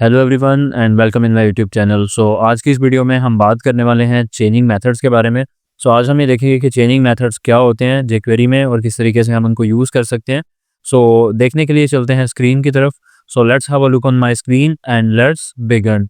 Hello everyone and welcome in my YouTube channel. आज की इस वीडियो में हम बात करने वाले हैं चेनिंग मेथड्स के बारे में। आज हम ये देखेंगे कि चेनिंग मेथड्स क्या होते हैं jQuery में और किस तरीके से हम उनको यूज़ कर सकते हैं। देखने के लिए चलते हैं स्क्रीन की तरफ। Let's have a look on my screen and let's begin.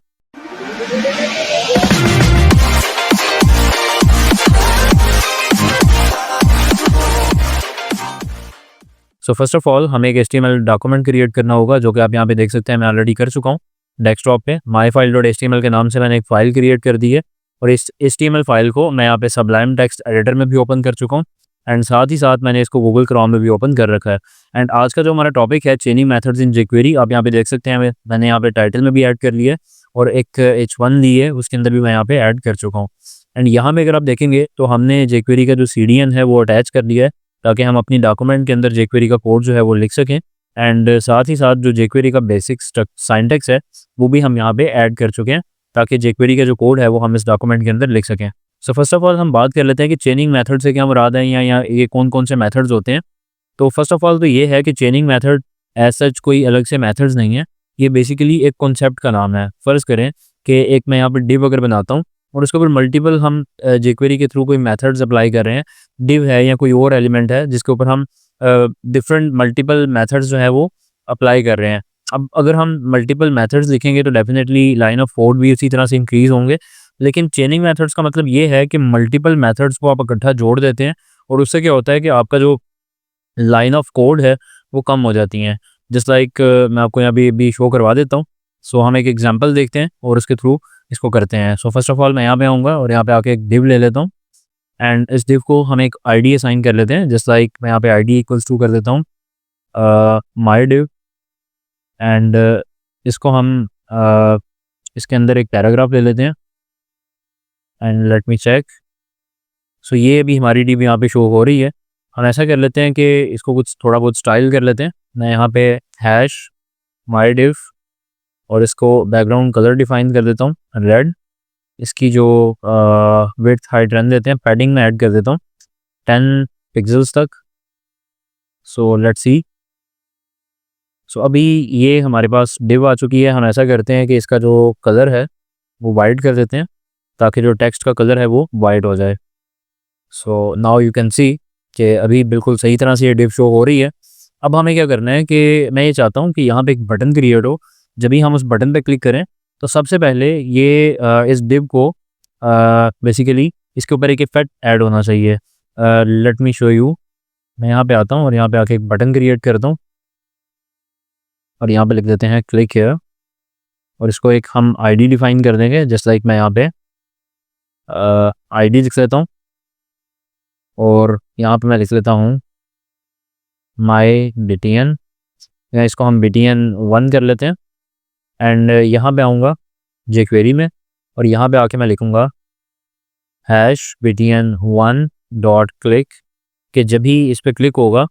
First of all हमें एक HTML डॉक्यूमेंट क्रिएट करना होगा, जो कि आप यहाँ पे देख सकते हैं मैं ऑलरेडी कर चुका हूँ। डेस्कटॉप पे myfile.html के नाम से मैंने एक फ़ाइल क्रिएट कर दी है और इस HTML फाइल को मैं यहाँ पे सबलाइम टेक्स्ट एडिटर में भी ओपन कर चुका हूँ एंड साथ ही साथ मैंने इसको गूगल क्रोम में भी ओपन कर रखा है। एंड आज का जो हमारा टॉपिक है चेनिंग मेथड्स इन jQuery, आप यहाँ पे देख सकते हैं मैंने यहाँ पे टाइटल में भी ऐड कर लिया है और एक H1 ली है, उसके अंदर भी मैं यहाँ पे ऐड कर चुका हूँ। एंड यहाँ पे अगर आप देखेंगे तो हमने jQuery का जो CDN है वो अटैच कर दिया है ताकि हम अपनी डॉक्यूमेंट के अंदर jQuery का कोड जो है वो लिख सकें। एंड साथ ही साथ जो jQuery का बेसिक सिंटैक्स है वो भी हम यहाँ पे ऐड कर चुके हैं ताकि jQuery का जो कोड है वो हम इस डॉक्यूमेंट के अंदर लिख सकें। फर्स्ट ऑफ ऑल हम बात कर लेते हैं कि चेनिंग मेथड से क्या मुराद है या ये कौन कौन से मेथड्स होते हैं। तो फर्स्ट ऑफ ऑल तो ये है कि चेनिंग मेथड एज सच कोई अलग से मेथड्स नहीं है, ये बेसिकली एक कॉन्सेप्ट का नाम है। फ़र्ज़ करें कि एक मैं यहाँ पर डिव अगर बनाता हूँ और उसके ऊपर मल्टीपल हम jQuery के थ्रू कोई मेथड्स अप्लाई कर रहे हैं, डिव है या कोई और एलिमेंट है जिसके ऊपर हम डिफरेंट मल्टीपल मेथड्स जो है वो अप्लाई कर रहे हैं। अब अगर हम मल्टीपल मेथड्स लिखेंगे तो डेफिनेटली लाइन ऑफ कोड भी उसी तरह से इंक्रीज़ होंगे, लेकिन चेनिंग मेथड्स का मतलब ये है कि मल्टीपल मेथड्स को आप इकट्ठा जोड़ देते हैं और उससे क्या होता है कि आपका जो लाइन ऑफ कोड है वो कम हो जाती हैं। जस्ट लाइक मैं आपको यहाँ भी शो करवा देता हूँ। हम एक एग्जांपल देखते हैं और उसके थ्रू इसको करते हैं। फर्स्ट ऑफ ऑल मैं यहाँ पे आऊँगा और यहाँ पे आके एक डिव ले लेता हूँ एंड इस डिव को हम एक आईडी असाइन कर लेते हैं। जस्ट लाइक मैं यहाँ पे आईडी इक्वल्स टू कर देता हूँ माय डिव एंड इसको हम इसके अंदर एक पैराग्राफ ले लेते हैं एंड लेट मी चेक। ये भी हमारी डिव यहाँ पे शो हो रही है। हम ऐसा कर लेते हैं कि इसको कुछ थोड़ा बहुत स्टाइल कर लेते हैं। मैं यहाँ पे हैश माय डिव और इसको बैकग्राउंड कलर डिफाइन कर देता हूँ रेड। इसकी जो विड्थ हाइट रन देते हैं, पैडिंग में ऐड कर देता हूँ 10 पिक्सेल्स तक। Let's see. अभी ये हमारे पास डिव आ चुकी है। हम ऐसा करते हैं कि इसका जो कलर है वो वाइट कर देते हैं ताकि जो टेक्स्ट का कलर है वो वाइट हो जाए। नाउ यू कैन सी कि अभी बिल्कुल सही तरह से ये डिव शो हो रही है। अब हमें क्या करना है कि मैं ये चाहता हूँ कि यहाँ पे एक बटन क्रिएट हो। जब भी हम उस बटन पे क्लिक करें तो सबसे पहले ये इस डिव को बेसिकली इसके ऊपर एक इफेक्ट ऐड होना चाहिए। Let me show you. मैं यहाँ पे आता हूँ और यहाँ पे आके एक बटन क्रिएट करता हूँ और यहाँ पे लिख देते हैं क्लिक हियर और इसको एक हम आईडी डिफाइन कर देंगे। जस्ट लाइक मैं यहाँ पे आईडी लिख लेता हूँ और यहाँ पे मैं लिख लेता हूँ माय BTN या इसको हम BTN 1 कर लेते हैं एंड यहाँ पे आऊँगा jQuery में और यहाँ पे आके मैं लिखूँगा हैश BTN 1 डॉट क्लिक कि जब भी इस पर क्लिक होगा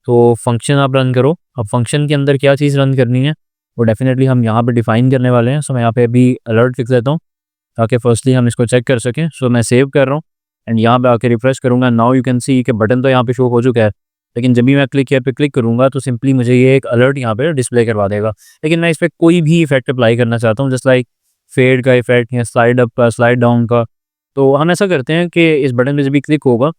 तो फंक्शन आप रन करो। अब फंक्शन के अंदर क्या चीज़ रन करनी है वो डेफिनेटली हम यहाँ पे डिफ़ाइन करने वाले हैं। मैं यहाँ पे अभी अलर्ट लिख देता हूँ ताकि फर्स्टली हम इसको चेक कर सकें। मैं सेव कर रहा हूँ एंड यहाँ पे आके रिफ्रेश करूँगा। नाउ यू कैन सी कि बटन तो यहाँ पे शो हो चुका है, लेकिन जब भी मैं क्लिक यहाँ पे क्लिक करूँगा तो सिंपली मुझे ये एक अलर्ट यहाँ पे डिस्प्ले करवा देगा। लेकिन मैं इस पर कोई भी इफेक्ट अप्लाई करना चाहता हूँ, जस्ट लाइक फेड का इफेक्ट या स्लाइड अप का, स्लाइड डाउन का। तो हम ऐसा करते हैं कि इस बटन पे जब भी क्लिक होगा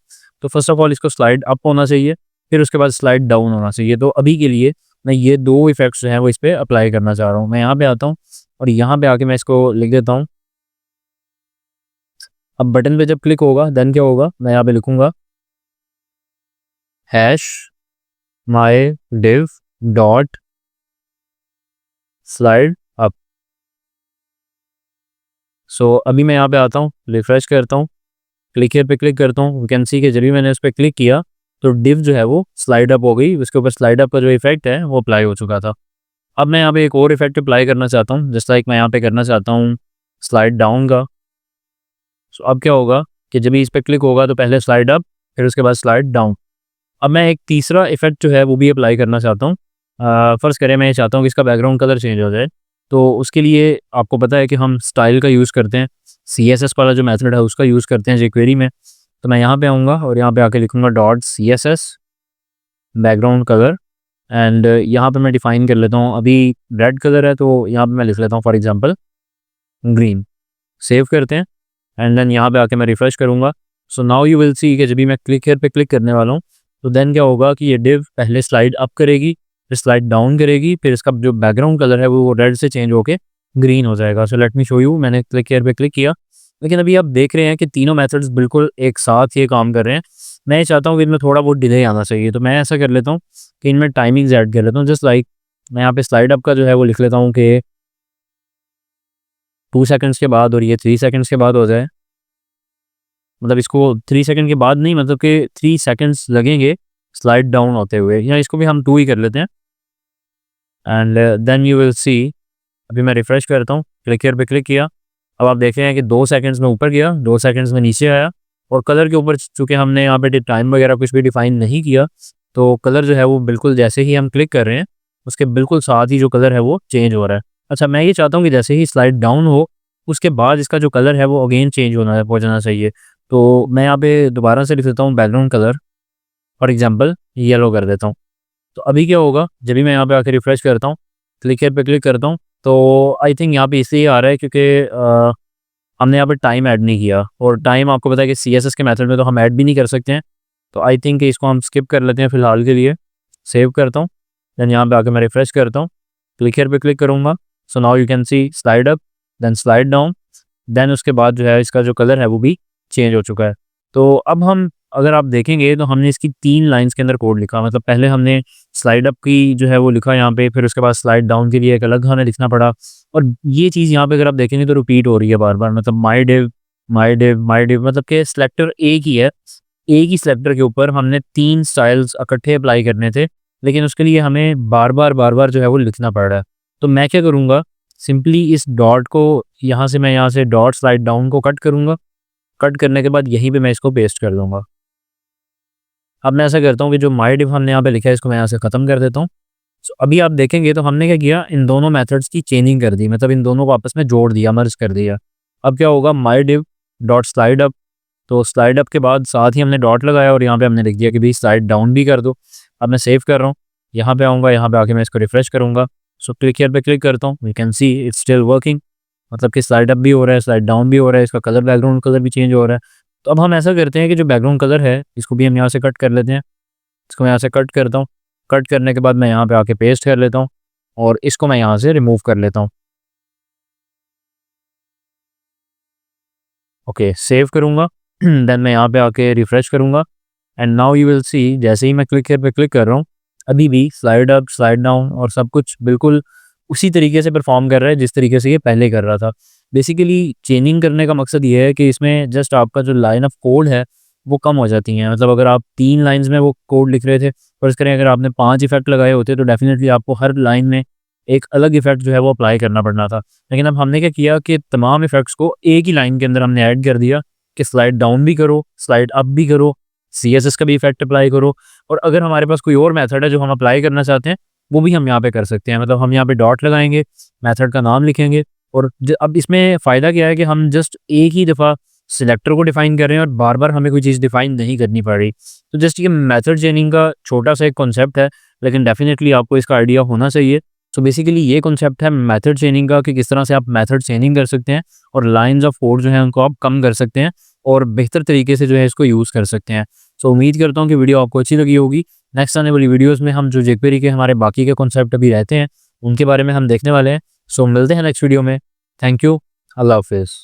तो फर्स्ट ऑफ ऑल इसको स्लाइड अप होना चाहिए, फिर उसके बाद स्लाइड डाउन होना चाहिए। तो अभी के लिए मैं ये दो इफेक्ट्स जो हैं वो इस पर अप्लाई करना चाह रहा हूँ। मैं यहाँ पे आता हूँ और यहाँ पे आके मैं इसको लिख देता हूँ। अब बटन पे जब क्लिक होगा देन क्या होगा, मैं यहाँ पे लिखूँगा hash my div dot slide up. अभी मैं यहाँ पे आता हूँ, रिफ्रेश करता हूँ, क्लिक हियर पे क्लिक करता हूँ। यू कैन सी कि जब भी मैंने उस पर क्लिक किया तो डिव जो है वो स्लाइड अप हो गई। उसके ऊपर स्लाइड अप का जो इफेक्ट है वो अप्लाई हो चुका था। अब मैं यहाँ पे एक और इफेक्ट अप्लाई करना चाहता हूँ, जस्ट लाइक मैं यहाँ पे करना चाहता हूँ स्लाइड डाउन का। अब क्या होगा कि जब भी इस पर क्लिक होगा तो पहले स्लाइड अप फिर उसके बाद स्लाइड डाउन। अब मैं एक तीसरा इफेक्ट जो है वो भी अप्लाई करना चाहता हूँ। फ़र्ज़ करें मैं ये चाहता हूँ कि इसका बैकग्राउंड कलर चेंज हो जाए। तो उसके लिए आपको पता है कि हम स्टाइल का यूज़ करते हैं, CSS वाला जो मेथड है उसका यूज़ करते हैं jQuery में। तो मैं यहाँ पे आऊँगा और यहाँ पे आके लिखूँगा dot CSS background colour and यहाँ पे मैं डिफ़ाइन कर लेता हूँ, अभी रेड कलर है तो यहाँ पे मैं लिख लेता हूँ फॉर एग्जांपल ग्रीन। सेव करते हैं एंड देन यहाँ पे आके मैं रिफ़्रेश करूँगा। सो नाउ यू विल सी कि जब भी मैं क्लिक हियर पे क्लिक करने वाला हूँ तो देन क्या होगा कि ये डिव पहले स्लाइड अप करेगी, फिर स्लाइड डाउन करेगी, फिर इसका जो बैकग्राउंड कलर है वो रेड से चेंज होके ग्रीन हो जाएगा। So let me show you, मैंने क्लिक हियर पे क्लिक किया, लेकिन अभी आप देख रहे हैं कि तीनों मेथड्स बिल्कुल एक साथ ये काम कर रहे हैं। मैं ये चाहता हूँ कि इनमें थोड़ा बहुत डिले आना चाहिए, तो मैं ऐसा कर लेता हूँ कि इनमें टाइमिंग्स ऐड कर लेता हूँ। जस्ट लाइक मैं यहाँ पे स्लाइड अप का जो है वो लिख लेता हूँ कि 2 सेकंड्स के बाद और ये 3 सेकंड्स के बाद हो जाए। मतलब इसको 3 सेकंड के बाद नहीं, मतलब कि 3 सेकंड्स लगेंगे स्लाइड डाउन होते हुए, या इसको भी हम 2 ही कर लेते हैं। And then you will see, अभी मैं रिफ़्रेश करता हूँ, क्लिक हियर पे क्लिक किया, अब आप देख रहे हैं कि 2 सेकंड्स में ऊपर गया, 2 सेकंड्स में नीचे आया, और कलर के ऊपर चूँकि हमने यहाँ पे टाइम वगैरह कुछ भी डिफ़ाइन नहीं किया, तो कलर जो है वो बिल्कुल जैसे ही हम क्लिक कर रहे हैं, उसके बिल्कुल साथ ही जो कलर है वो चेंज हो रहा है। अच्छा, मैं ये चाहता हूँ कि जैसे ही स्लाइड डाउन हो, उसके बाद इसका जो कलर है वो अगेन चेंज हो जाना चाहिए। तो मैं यहाँ पे दोबारा से लिख देता हूँ background colour, for example yellow कर देता हूँ। तो अभी क्या होगा, जब भी मैं यहाँ पे आके रिफ़्रेश करता हूँ, क्लिक हियर पे क्लिक करता हूँ, तो आई थिंक यहाँ पे इसलिए आ रहा है क्योंकि हमने यहाँ पे टाइम ऐड नहीं किया, और टाइम आपको पता है कि सीएसएस के मेथड में तो हम ऐड भी नहीं कर सकते हैं। तो आई थिंक इसको हम स्किप कर लेते हैं फ़िलहाल के लिए। सेव करता हूँ, देन यहाँ पे आके मैं रिफ़्रेश करता हूँ, क्लिक हियर पे क्लिक करूँगा। So now you can see slide up, then slide down, then उसके बाद जो है इसका जो कलर है वो भी चेंज हो चुका है। तो अब हम अगर आप देखेंगे तो हमने इसकी 3 लाइन्स के अंदर कोड लिखा, मतलब पहले हमने स्लाइड अप की जो है वो लिखा यहाँ पे, फिर उसके बाद स्लाइड डाउन के लिए एक अलग हमें लिखना पड़ा, और ये चीज़ यहाँ पे अगर आप देखेंगे तो रिपीट हो रही है बार-बार, मतलब my div, my div, my div, मतलब कि सिलेक्टर एक ही है। एक ही सिलेक्टर के ऊपर हमने 3 स्टाइल्स इकट्ठे अप्लाई करने थे, लेकिन उसके लिए हमें बार-बार जो है वो लिखना पड़ रहा है। तो मैं क्या करूँगा, सिंपली इस डॉट को यहाँ से डॉट स्लाइड डाउन को कट करूँगा, कट करने के बाद यहीं पे मैं इसको पेस्ट कर दूँगा। अब मैं ऐसा करता हूँ कि जो माय डिव हमने यहाँ पे लिखा है इसको मैं यहाँ से ख़त्म कर देता हूँ। सो अभी आप देखेंगे तो हमने क्या किया, इन दोनों मेथड्स की चेंजिंग कर दी, मतलब इन दोनों को आपस में जोड़ दिया, मर्ज कर दिया। अब क्या होगा, my div dot slide up, तो स्लाइड अप के बाद साथ ही हमने डॉट लगाया और यहाँ पे हमने लिख दिया कि भाई स्लाइड डाउन भी कर दो। अब मैं सेव कर रहा हूँ, यहाँ पे आऊँगा, यहाँ पे आके मैं इसको रिफ्रेश करूँगा। सो क्लिक हियर पे क्लिक करता हूँ, we can see it's still working, मतलब कि स्लाइड अप भी हो रहा है, स्लाइड डाउन भी हो रहा है, इसका कलर बैकग्राउंड कलर भी चेंज हो रहा है। तो अब हम ऐसा करते हैं कि जो बैकग्राउंड कलर है इसको भी हम यहाँ से कट कर लेते हैं। इसको मैं यहाँ से कट करता हूँ, कट करने के बाद मैं यहाँ पे आके पेस्ट कर लेता हूँ, और इसको मैं यहाँ से रिमूव कर लेता हूँ। ओके, सेव करूँगा, देन मैं यहाँ पे आके रिफ्रेश करूँगा, एंड नाउ यू विल सी जैसे ही मैं क्लिक हियर पे क्लिक कर रहा हूँ, अभी भी स्लाइड अप, स्लाइड डाउन और सब कुछ बिल्कुल उसी तरीके से परफॉर्म कर रहा है जिस तरीके से ये पहले कर रहा था। बेसिकली चेंजिंग करने का मकसद ये है कि इसमें जस्ट आपका जो लाइन ऑफ कोड है वो कम हो जाती हैं। मतलब अगर आप 3 लाइन्स में वो कोड लिख रहे थे, फर्ज़ करें अगर आपने 5 इफ़ेक्ट लगाए होते तो डेफ़िनेटली आपको हर लाइन में एक अलग इफ़ेक्ट जो है वो अप्लाई करना पड़ना था। लेकिन अब हमने क्या किया कि तमाम इफ़ेक्ट्स को एक ही लाइन के अंदर हमने ऐड कर दिया कि स्लाइड डाउन भी करो, स्लाइड अप भी करो, सीएसएस का भी इफ़ेक्ट अप्लाई करो, और अगर हमारे पास कोई और मेथड है जो हम अप्लाई करना चाहते हैं, वो भी हम यहाँ पे कर सकते हैं। मतलब हम यहाँ पे डॉट लगाएँगे, मेथड का नाम लिखेंगे, और अब इसमें फ़ायदा क्या है कि हम जस्ट एक ही दफ़ा सिलेक्टर को डिफ़ाइन कर रहे हैं और बार-बार हमें कोई चीज़ डिफ़ाइन नहीं करनी पड़ रही। तो जस्ट ये मेथड चेनिंग का छोटा-सा एक कॉन्सेप्ट है, लेकिन डेफ़िनेटली आपको इसका आइडिया होना चाहिए। सो बेसिकली ये कॉन्सेप्ट है मेथड चेनिंग का कि किस तरह से आप मेथड चेनिंग कर सकते हैं और लाइन्स ऑफ कोड जो है उनको आप कम कर सकते हैं और बेहतर तरीके से जो है इसको यूज़ कर सकते हैं। सो उम्मीद करता हूँ कि वीडियो आपको अच्छी लगी होगी। नेक्स्ट आने वाली वीडियोज़ में हम जो jQuery के हमारे बाकी के कॉन्सेप्ट अभी रहते हैं, उनके बारे में हम देखने वाले हैं। सो मिलते हैं नेक्स्ट वीडियो में। Thank you. अल्लाह हाफ़िज़।